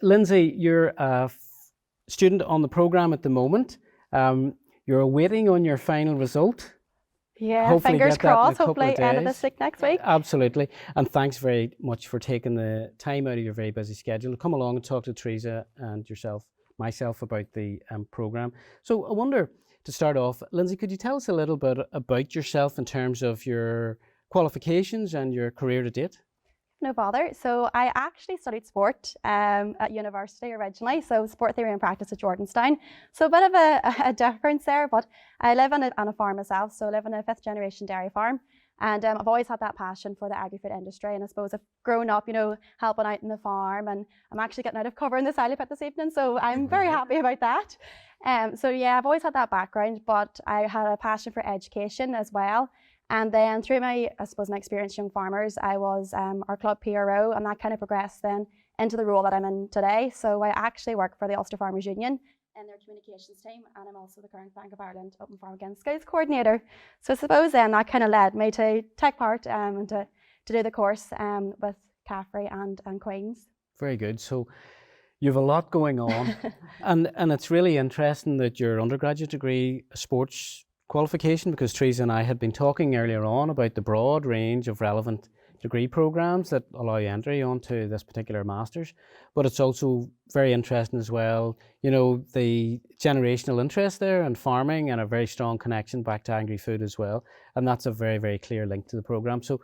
Lynsay, you're a student on the programme at the moment. You're waiting on your final result. Yeah, Hopefully fingers get that in a crossed, couple of hopefully end of days. this week, next week. Absolutely. And thanks very much for taking the time out of your very busy schedule to come along and talk to Teresa and myself about the programme. So I wonder, to start off, Lynsay, could you tell us a little bit about yourself in terms of your qualifications and your career to date? No bother. So I actually studied sport at university originally, so sport theory and practice at Jordanstown. So a bit of a difference there, but I live on a farm myself, so I live on a 5th generation dairy farm. And I've always had that passion for the agri-food industry, and I suppose I've grown up, helping out in the farm, and I'm actually getting out of covering the silo pit this evening, so I'm very happy about that. So yeah, I've always had that background, but I had a passion for education as well. And then through my experience with young farmers, I was our club PRO, and that kind of progressed then into the role that I'm in today. So I actually work for the Ulster Farmers Union in their communications team, and I'm also the current Bank of Ireland Open Farm Against Scouts coordinator. So I suppose then that kind of led me to take part and to do the course with CAFRE and Queen's. Very good. So you have a lot going on, and it's really interesting that your undergraduate degree, sports qualification, because Teresa and I had been talking earlier on about the broad range of relevant degree programs that allow entry onto this particular master's, but it's also very interesting as well, the generational interest there in farming and a very strong connection back to agri-food as well, and that's a very, very clear link to the program. So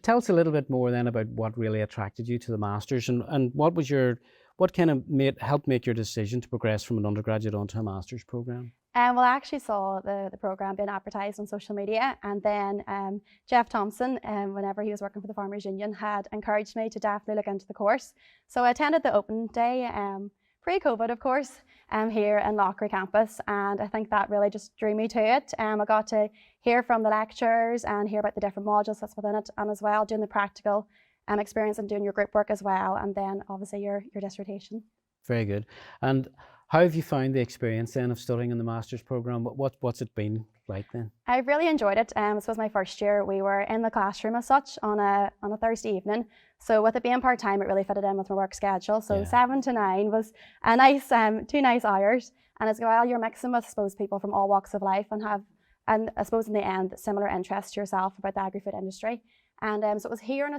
tell us a little bit more then about what really attracted you to the master's, and what kind of helped make your decision to progress from an undergraduate onto a master's program? Well, I actually saw the programme being advertised on social media, and then Jeff Thompson, whenever he was working for the Farmers Union, had encouraged me to definitely look into the course. So I attended the open day, pre-COVID of course, here in Loughry Campus, and I think that really just drew me to it. I got to hear from the lecturers and hear about the different modules that's within it, and as well doing the practical experience and doing your group work as well, and then obviously your dissertation. Very good. And how have you found the experience then of studying in the master's program? What's it been like then? I've really enjoyed it. This was my first year. We were in the classroom as such on a Thursday evening. So with it being part-time, it really fitted in with my work schedule. So 7 to 9 was a nice, 2 nice hours. And as well, you're mixing with, people from all walks of life and I suppose in the end, similar interests to yourself about the agri-food industry. And so it was hearing,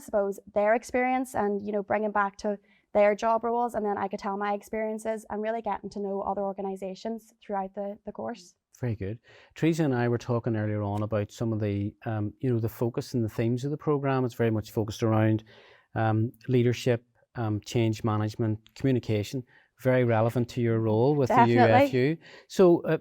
their experience and, bringing back to their job roles, and then I could tell my experiences and really getting to know other organisations throughout the course. Very good. Teresa and I were talking earlier on about some of the, the focus and the themes of the programme. It's very much focused around leadership, change management, communication, very relevant to your role with Definitely. the UFU. So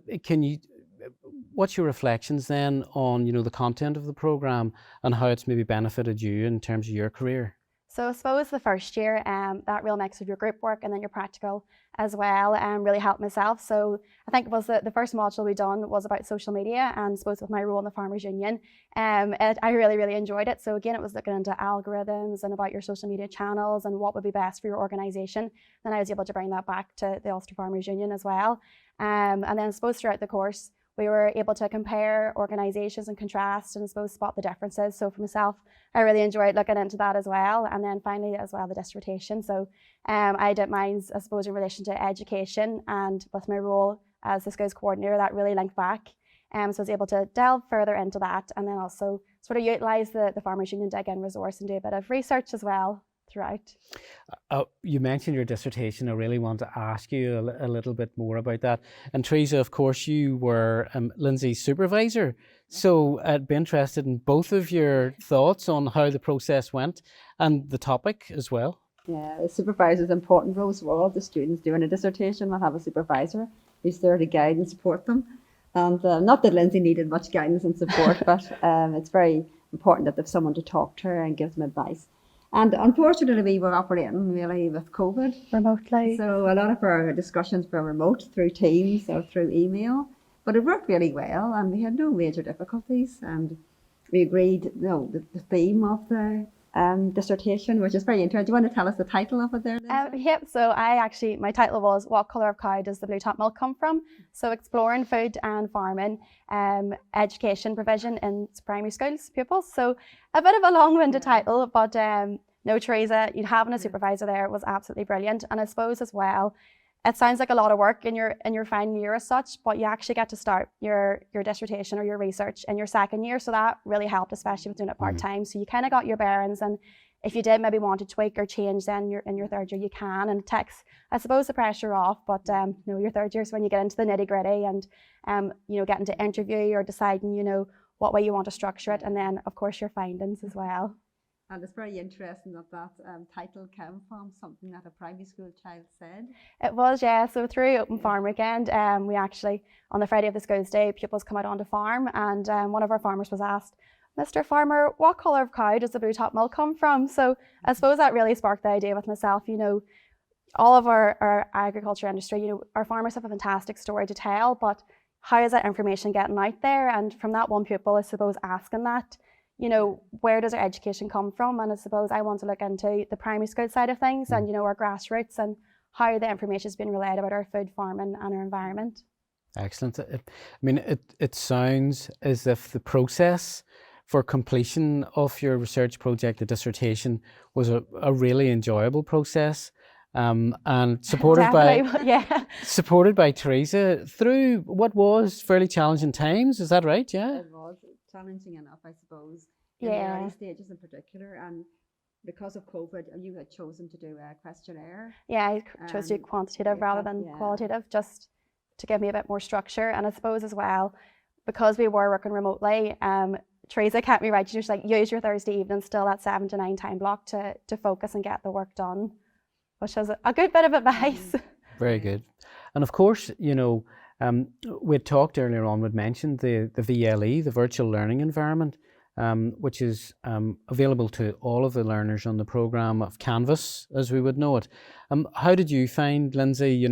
what's your reflections then on, the content of the programme and how it's maybe benefited you in terms of your career? So I suppose the first year, that real mix of your group work and then your practical as well really helped myself. So I think it was the first module we done was about social media, and I suppose with my role in the Farmers Union, I really, really enjoyed it. So again, it was looking into algorithms and about your social media channels and what would be best for your organisation. Then I was able to bring that back to the Ulster Farmers Union as well. And then I suppose throughout the course, we were able to compare organisations and contrast and spot the differences. So for myself, I really enjoyed looking into that as well. And then finally as well, the dissertation. So I did mine, in relation to education, and with my role as the Scouts coordinator, that really linked back. So I was able to delve further into that, and then also utilise the Farmers Union Dig In resource and do a bit of research as well throughout. You mentioned your dissertation. I really want to ask you a little bit more about that. And Teresa, of course, you were Lynsay's supervisor. So I'd be interested in both of your thoughts on how the process went and the topic as well. Yeah, the supervisor is an important role. So all the students doing a dissertation will have a supervisor who's there to guide and support them. And not that Lynsay needed much guidance and support, but it's very important that there's someone to talk to her and give them advice. And unfortunately, we were operating really with COVID. Remotely. So a lot of our discussions were remote through Teams or through email, but it worked really well and we had no major difficulties. And we agreed, the theme of the dissertation, which is very interesting. Do you want to tell us the title of it there? Yep, so my title was What Colour of Cow Does the Blue Top Milk Come From? So exploring food and farming, education provision in primary schools pupils. So a bit of a long-winded title, but no, Teresa, you having a supervisor there was absolutely brilliant. And I suppose as well, it sounds like a lot of work in your final year as such, but you actually get to start your dissertation or your research in your second year. So that really helped, especially with doing it part-time. So you kind of got your bearings, and if you did maybe want to tweak or change then in your third year, you can, and it takes, I suppose, the pressure off. But your third year is when you get into the nitty-gritty and getting to interview or deciding what way you want to structure it, and then of course your findings as well. And it's very interesting that title came from something that a primary school child said. It was, yeah. So through Open Farm Weekend, we actually, on the Friday of the Schools Day, pupils come out onto farm, and one of our farmers was asked, "Mr. Farmer, what colour of cow does the blue top milk come from?" So I suppose that really sparked the idea with myself. All of our agriculture industry, our farmers have a fantastic story to tell, but how is that information getting out there? And from that one pupil, I suppose, asking that, where does our education come from? And I suppose I want to look into the primary school side of things and, our grassroots and how the information is being relayed about our food farming and our environment. Excellent. It sounds as if the process for completion of your research project, the dissertation, was a really enjoyable process, and supported by Teresa through what was fairly challenging times. Is that right? Yeah. It was challenging enough, I suppose, in the early stages in particular, and because of COVID, you had chosen to do a questionnaire. Yeah, I chose to do quantitative rather than qualitative, just to give me a bit more structure. And I suppose as well, because we were working remotely, Teresa kept me right. She was like, use your Thursday evening still that 7 to 9 time block to focus and get the work done, which was a good bit of advice. Very good. And of course, we talked earlier on, we'd mentioned the VLE, the virtual learning environment, which is available to all of the learners on the programme of Canvas, as we would know it. How did you find, Lynsay,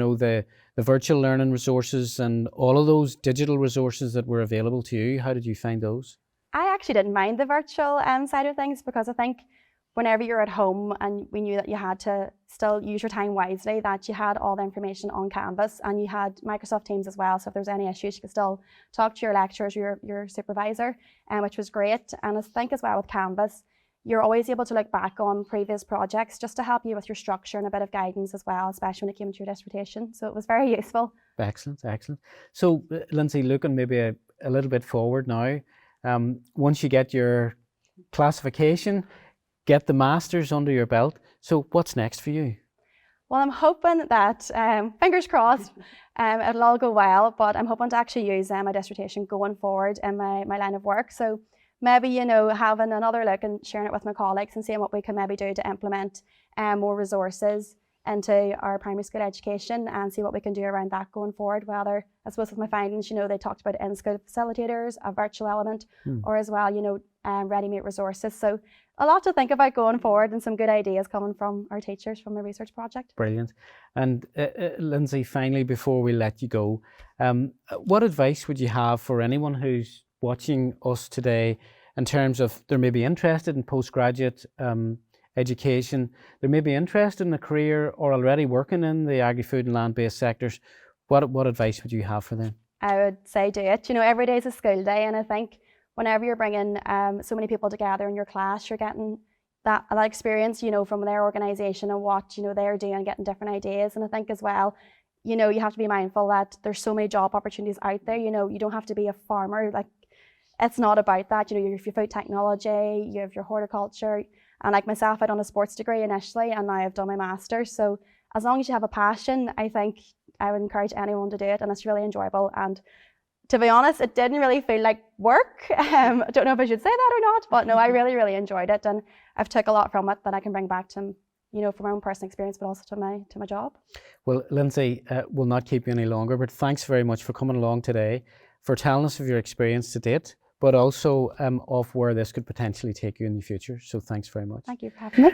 the virtual learning resources and all of those digital resources that were available to you? How did you find those? I actually didn't mind the virtual side of things, because I think whenever you're at home and we knew that you had to still use your time wisely, that you had all the information on Canvas, and you had Microsoft Teams as well. So if there's any issues, you could still talk to your lecturers, your supervisor, which was great. And I think as well with Canvas, you're always able to look back on previous projects just to help you with your structure and a bit of guidance as well, especially when it came to your dissertation. So it was very useful. Excellent, excellent. So Lynsay, looking maybe a little bit forward now, once you get your classification, get the masters under your belt, so what's next for you? Well, I'm hoping that, fingers crossed, it'll all go well, but I'm hoping to actually use my dissertation going forward in my line of work. So maybe, having another look and sharing it with my colleagues and seeing what we can maybe do to implement more resources into our primary school education and see what we can do around that going forward. Whether, I suppose with my findings, they talked about in-school facilitators, a virtual element, or as well, ready-made resources. So a lot to think about going forward, and some good ideas coming from our teachers from the research project. Brilliant. And Lynsay, finally, before we let you go, what advice would you have for anyone who's watching us today in terms of they may be interested in postgraduate education, they may be interested in a career or already working in the agri-food and land-based sectors? What advice would you have for them? I would say do it. Every day is a school day, and I think whenever you're bringing so many people together in your class, you're getting that experience, from their organisation and what, they're doing, getting different ideas. And I think as well, you have to be mindful that there's so many job opportunities out there. You don't have to be a farmer. Like, it's not about that. You have your food technology, you have your horticulture. And like myself, I done a sports degree initially, and now I've done my master's. So as long as you have a passion, I think I would encourage anyone to do it, and it's really enjoyable. And to be honest, it didn't really feel like work. I don't know if I should say that or not, but no, I really, really enjoyed it, and I've took a lot from it that I can bring back to, from my own personal experience, but also to my job. Well, Lynsay, we'll not keep you any longer, but thanks very much for coming along today, for telling us of your experience to date, but also of where this could potentially take you in the future. So thanks very much. Thank you for having me.